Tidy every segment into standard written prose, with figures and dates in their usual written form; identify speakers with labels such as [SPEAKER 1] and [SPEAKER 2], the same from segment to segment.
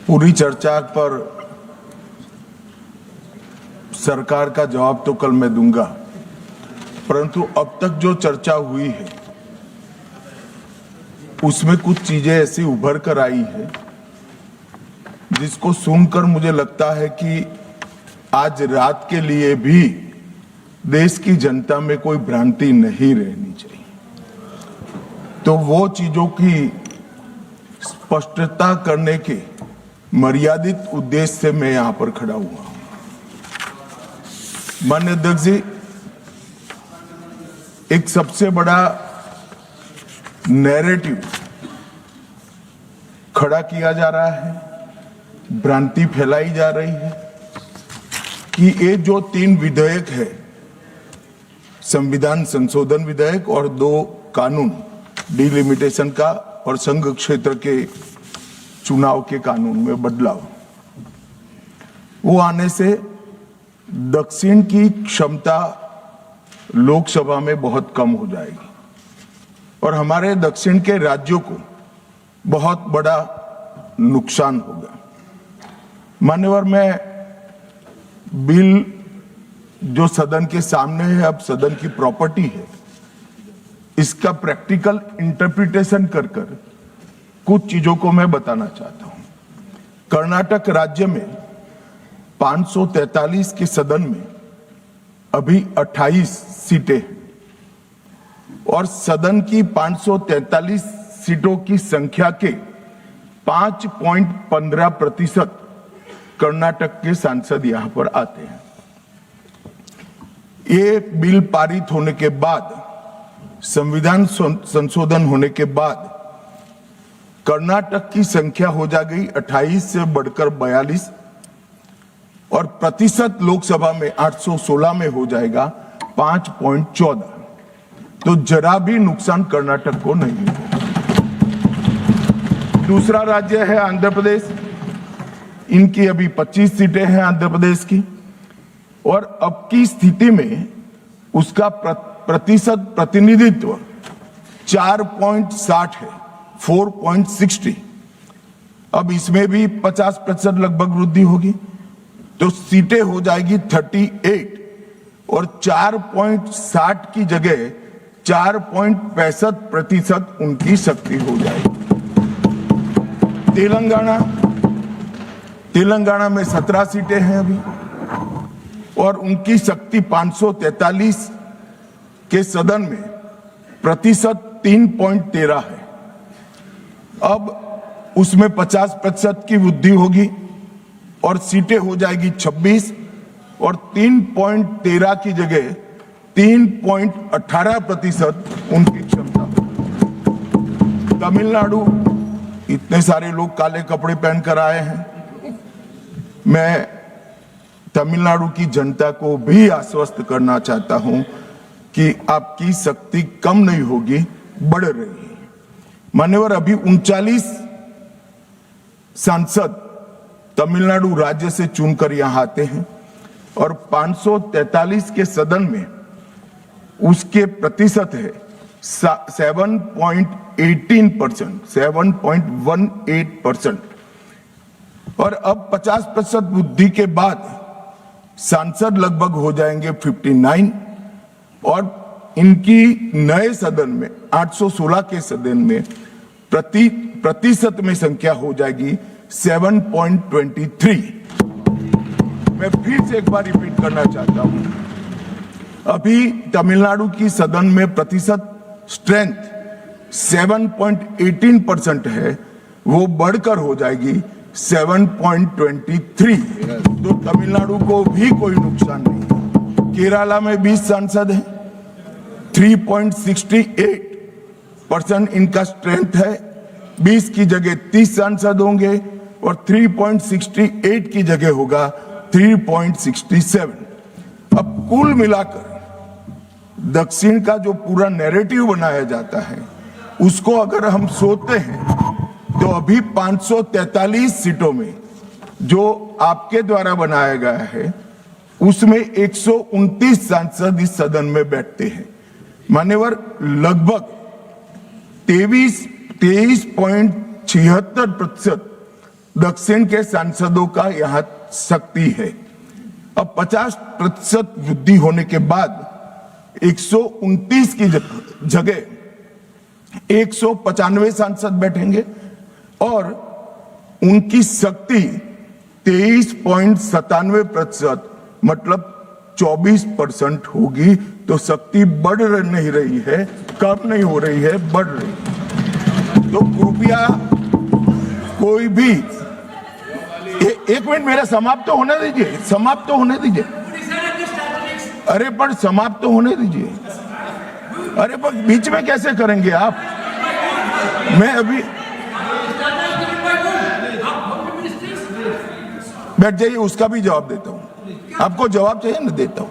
[SPEAKER 1] पूरी चर्चा पर सरकार का जवाब तो कल मैं दूंगा, परंतु अब तक जो चर्चा हुई है उसमें कुछ चीजें ऐसी उभर कर आई है जिसको सुनकर मुझे लगता है कि आज रात के लिए भी देश की जनता में कोई भ्रांति नहीं रहनी चाहिए। तो वो चीजों की स्पष्टता करने के मर्यादित उद्देश्य से मैं यहां पर खड़ा हुआ हूं। माननीय अध्यक्ष जी, एक सबसे बड़ा नैरेटिव खड़ा किया जा रहा है, भ्रांति फैलाई जा रही है कि ये जो 3 विधेयक है, संविधान संशोधन विधेयक और 2 कानून, डिलिमिटेशन का और संघ क्षेत्र के चुनाव के कानून में बदलाव, वो आने से दक्षिण की क्षमता लोकसभा में बहुत कम हो जाएगी और हमारे दक्षिण के राज्यों को बहुत बड़ा नुकसान होगा। मान्यवर, मैं बिल जो सदन के सामने है, अब सदन की प्रॉपर्टी है, इसका प्रैक्टिकल इंटरप्रिटेशन कर कुछ चीजों को मैं बताना चाहता हूं। कर्नाटक राज्य में 543 के सदन में अभी 28 सीटें हैं और सदन की 543 सीटों की संख्या के 5.15% कर्नाटक के सांसद यहां पर आते हैं। ये बिल पारित होने के बाद, संविधान संशोधन होने के बाद कर्नाटक की संख्या हो जाएगी 28 से बढ़कर 42 और प्रतिशत लोकसभा में 816 में हो जाएगा 5.14। तो जरा भी नुकसान कर्नाटक को नहीं होगा। दूसरा राज्य है आंध्र प्रदेश, इनकी अभी 25 सीटें हैं आंध्र प्रदेश की और अब की स्थिति में उसका प्रतिशत प्रतिनिधित्व 4.60 है, 4.60। अब इसमें भी 50% लगभग वृद्धि होगी तो सीटें हो जाएगी 38 और 4.60 की जगह 4.65% उनकी शक्ति हो जाएगी। तेलंगाना में 17 सीटें हैं अभी और उनकी शक्ति 543 के सदन में प्रतिशत 3.13 है। अब उसमें 50% की वृद्धि होगी और सीटें हो जाएगी 26 और 3.13 की जगह 3.18% उनकी क्षमता। तमिलनाडु, इतने सारे लोग काले कपड़े पहनकर आए हैं, मैं तमिलनाडु की जनता को भी आश्वस्त करना चाहता हूं कि आपकी शक्ति कम नहीं होगी, बढ़ रही है। मान्यवर, अभी 39 सांसद तमिलनाडु राज्य से चुनकर यहां आते हैं और 543 के सदन में उसके प्रतिशत है 7.18%, 7.18%। और अब 50% वृद्धि के बाद सांसद लगभग हो जाएंगे 59 और इनकी नए सदन में 816 के सदन में प्रतिशत में संख्या हो जाएगी 7.23। मैं फिर से एक बार रिपीट करना चाहता हूं, अभी तमिलनाडु की सदन में प्रतिशत स्ट्रेंथ 7.18% है, वो बढ़कर हो जाएगी 7.23। तो तमिलनाडु को भी कोई नुकसान नहीं। केरला में 20 सांसद हैं, 3.68% इनका स्ट्रेंथ है, 20 की जगह 30 सांसद होंगे और 3.68 की जगह होगा 3.67। अब कुल मिलाकर दक्षिण का जो पूरा नैरेटिव बनाया जाता है उसको अगर हम सोचते हैं तो अभी 543 सीटों में जो आपके द्वारा बनाया गया है उसमें 129 सांसद इस सदन में बैठते हैं। मान्यवर, लगभग 23.76% दक्षिण के सांसदों का यहां शक्ति है। अब 50% वृद्धि होने के बाद 129 की जगह 195 सांसद बैठेंगे और उनकी शक्ति 23.97% मतलब 24% होगी। तो शक्ति बढ़ नहीं रही है, कम नहीं हो रही है, बढ़ रही है। तो कृपया कोई भी एक मिनट मेरा समाप्त तो होने दीजिए, समाप्त तो होने दीजिए। अरे पर समाप्त तो होने दीजिए। अरे पर बीच में कैसे करेंगे आप? मैं अभी बैठ जाइए, उसका भी जवाब देता हूं। आपको जवाब चाहिए ना, देता हूं।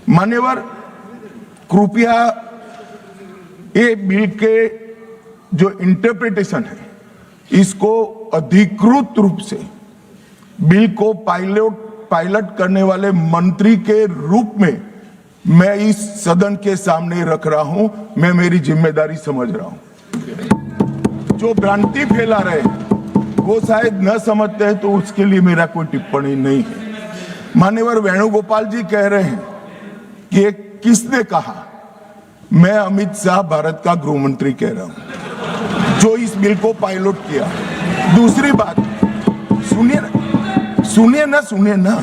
[SPEAKER 1] मान्यवर, कृपया ये बिल के जो इंटरप्रिटेशन है इसको अधिकृत रूप से बिल को पायलट करने वाले मंत्री के रूप में मैं इस सदन के सामने रख रहा हूं। मैं मेरी जिम्मेदारी समझ रहा हूं। जो भ्रांति फैला रहे हैं वो शायद न समझते हैं, तो उसके लिए मेरा कोई टिप्पणी नहीं है। मान्यवर वेणुगोपाल जी कह रहे हैं कि किसने कहा? मैं अमित शाह भारत का गृह मंत्री कह रहा हूं, जो इस बिल को पायलट किया। दूसरी बात, सुनिए ना,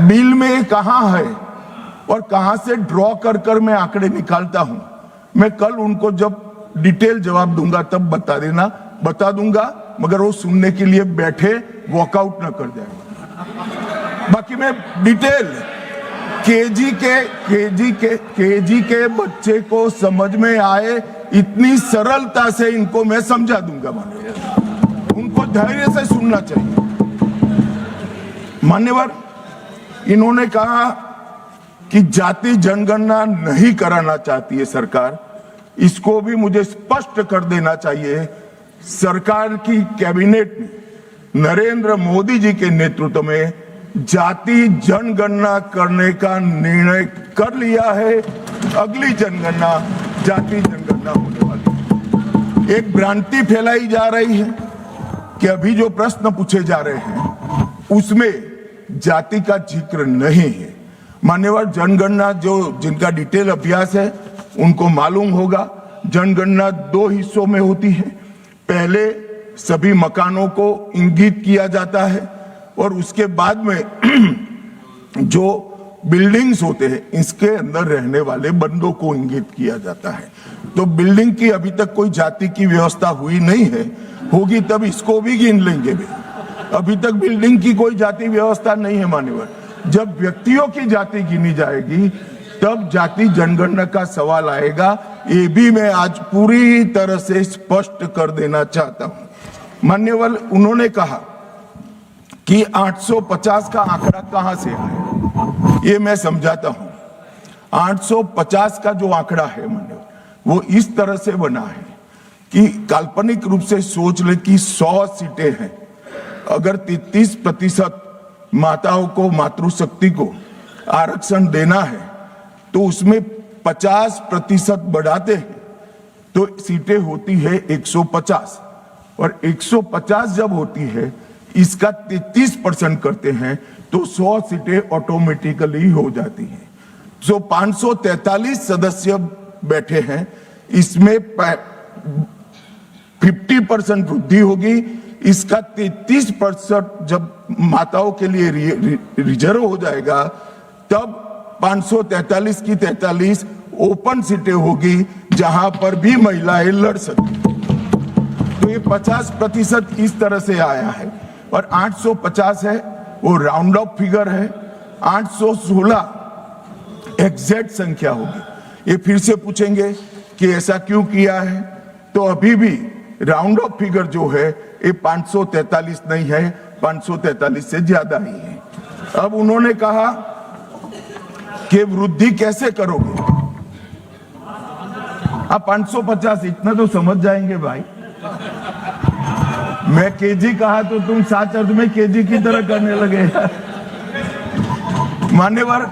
[SPEAKER 1] बिल में कहां है और कहां से ड्रॉ कर मैं आंकड़े निकालता हूं। मैं कल उनको जब डिटेल जवाब दूंगा तब बता दूंगा, मगर वो सुनने के लिए बैठे वॉकआउट ना कर जाए। बाकी मैं डिटेल केजी के बच्चे को समझ में आए इतनी सरलता से इनको मैं समझा दूंगा। उनको धैर्य से सुनना चाहिए। मान्यवर, इन्होंने कहा कि जाति जनगणना नहीं कराना चाहती है सरकार। इसको भी मुझे स्पष्ट कर देना चाहिए। सरकार की कैबिनेट ने नरेंद्र मोदी जी के नेतृत्व में जाति जनगणना करने का निर्णय कर लिया है। अगली जनगणना जाति जनगणना होने वाली है। एक भ्रांति फैलाई जा रही है कि अभी जो प्रश्न पूछे जा रहे हैं उसमें जाति का जिक्र नहीं है। मान्यवर, जनगणना जिनका डिटेल अभ्यास है उनको मालूम होगा, जनगणना 2 हिस्सों में होती है। पहले सभी मकानों को इंगित किया जाता है और उसके बाद में जो बिल्डिंग्स होते हैं इसके अंदर रहने वाले बंदों को इंगित किया जाता है। तो बिल्डिंग की अभी तक कोई जाति की व्यवस्था हुई नहीं है, होगी तब इसको भी गिन लेंगे। अभी तक बिल्डिंग की कोई जाति व्यवस्था नहीं है। मान्यवर, जब व्यक्तियों की जाति गिनी जाएगी तब जाति जनगणना का सवाल आएगा। ये भी मैं आज पूरी तरह से स्पष्ट कर देना चाहता हूं। मान्यवर, उन्होंने कहा कि 850 का आंकड़ा कहां से आया, ये मैं समझाता हूं। 850 का जो आंकड़ा है मान्यवर, वो इस तरह से बना है कि काल्पनिक रूप से सोच ले कि 100 सीटें हैं। अगर 33% माताओं को, मातृशक्ति को आरक्षण देना है तो उसमें 50% बढ़ाते हैं तो सीटें होती है 150, और 150 जब होती है इसका 33% करते हैं तो 100 सीटें ऑटोमेटिकली हो जाती हैं। जो 543 सदस्य बैठे हैं इसमें 50% वृद्धि होगी। इसका 33% जब माताओं के लिए रिजर्व हो जाएगा तब 543 की 43 ओपन सीटें होगी जहां पर भी महिलाएं लड़ सकती। तो ये 50% इस तरह से आया है। और 850 है वो राउंड ऑफ फिगर है। 816 एग्जैक्ट संख्या होगी। ये फिर से पूछेंगे कि ऐसा क्यों किया है, तो अभी भी राउंड ऑफ फिगर जो है ये 543 नहीं है, 543 से ज्यादा ही है। अब उन्होंने कहा कि वृद्धि कैसे करोगे आप? 550 इतना तो समझ जाएंगे भाई। मैं केजी कहा तो तुम 7 अर्थ में केजी की तरह करने लगे। मान्यवर,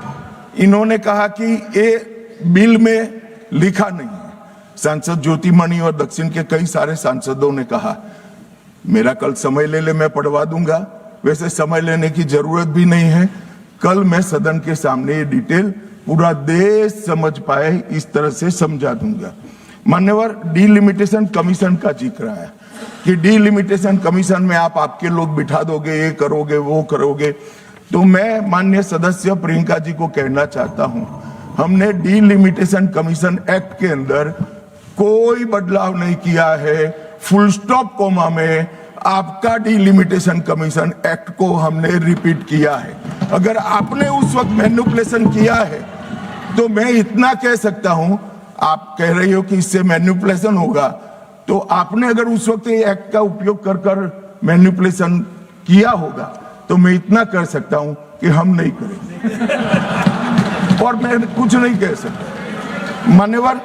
[SPEAKER 1] इन्होंने कहा कि ये बिल में लिखा नहीं है। सांसद ज्योतिमणि और दक्षिण के कई सारे सांसदों ने कहा मेरा कल समय ले ले, मैं पढ़वा दूंगा। वैसे समय लेने की जरूरत भी नहीं है। कल मैं सदन के सामने ये डिटेल पूरा देश समझ पाए इस तरह से समझा दूंगा। मान्यवर, डीलिमिटेशन कमीशन का जिक्र है कि डीलिमिटेशन कमीशन में आप आपके लोग बिठा दोगे, ये करोगे, वो करोगे। तो मैं माननीय सदस्य प्रियंका जी को कहना चाहता हूं, हमने डीलिमिटेशन कमीशन एक्ट के अंदर कोई बदलाव नहीं किया है। फुल स्टॉप कोमा में आपका डीलिमिटेशन कमीशन एक्ट को हमने रिपीट किया है। अगर आपने उस वक्त मैनिपुलेशन किया है तो मैं इतना कह सकता हूं, आप कह रही हो कि इससे मैनिपुलेशन होगा, तो आपने अगर उस वक्त ये एक्ट का उपयोग कर कर मैनिपुलेशन किया होगा तो मैं इतना कर सकता हूं कि हम नहीं करेंगे और मैं कुछ नहीं कह सकता। मान्यवर,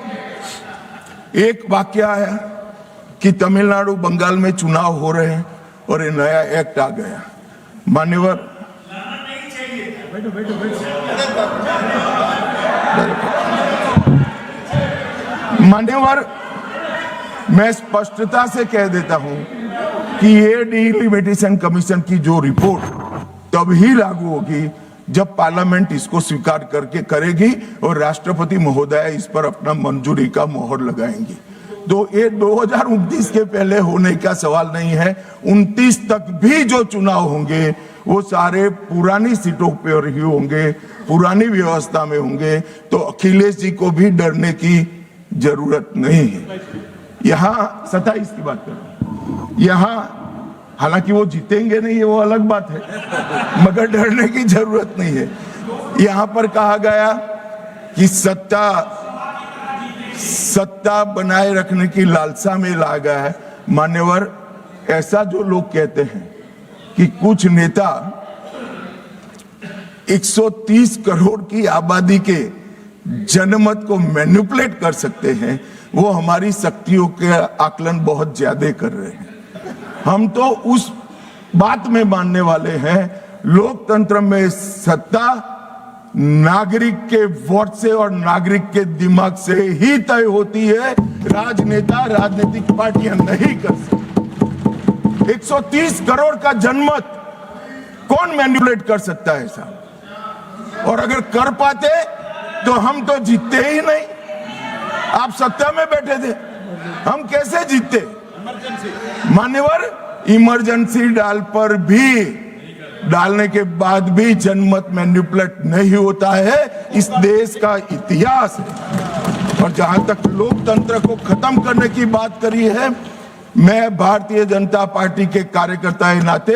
[SPEAKER 1] एक वाक्य आया कि तमिलनाडु बंगाल में चुनाव हो रहे हैं और ये नया एक्ट आ गया। मान्यवर, मान्यवर, मैं स्पष्टता से कह देता हूं कि ये डीलिमिटेशन कमीशन की जो रिपोर्ट तभी लागू होगी जब पार्लियामेंट इसको स्वीकार करके करेगी और राष्ट्रपति महोदय इस पर अपना मंजूरी का मोहर लगाएंगी। तो ये 2029 के पहले होने का सवाल नहीं है। 29 तक भी जो चुनाव होंगे वो सारे पुरानी सीटों पर ही होंगे, पुरानी व्यवस्था में होंगे। तो अखिलेश जी को भी डरने की जरूरत नहीं है। यहाँ 27 की बात कर रहा हूं, यहाँ हालांकि वो जीतेंगे नहीं, वो अलग बात है, मगर डरने की जरूरत नहीं है। यहां पर कहा गया कि सत्ता बनाए रखने की लालसा में ला गया है। मान्यवर, ऐसा जो लोग कहते हैं कि कुछ नेता 130 करोड़ की आबादी के जनमत को मैनिपुलेट कर सकते हैं, वो हमारी शक्तियों के आकलन बहुत ज्यादा कर रहे हैं। हम तो उस बात में मानने वाले हैं, लोकतंत्र में सत्ता नागरिक के वोट से और नागरिक के दिमाग से ही तय होती है। राजनेता, राजनीतिक पार्टियां नहीं कर सकती। 130 करोड़ का जनमत कौन मैनिपुलेट कर सकता है ऐसा? और अगर कर पाते तो हम तो जीतते ही नहीं। आप सत्ता में बैठे थे, हम कैसे जीतते? मान्यवर, इमरजेंसी डालने के बाद भी जनमत मैनिपुलेट नहीं होता है। इस देश का इतिहास है। और जहां तक लोकतंत्र को खत्म करने की बात करी है, मैं भारतीय जनता पार्टी के कार्यकर्ता के नाते,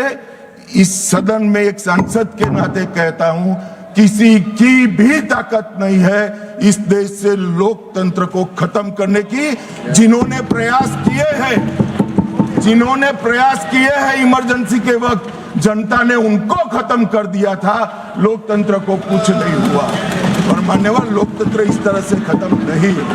[SPEAKER 1] इस सदन में एक सांसद के नाते कहता हूं, किसी की भी ताकत नहीं है इस देश से लोकतंत्र को खत्म करने की। जिन्होंने प्रयास किए हैं इमरजेंसी के वक्त, जनता ने उनको खत्म कर दिया था, लोकतंत्र को कुछ नहीं हुआ। और मान्यवर, लोकतंत्र इस तरह से खत्म नहीं है।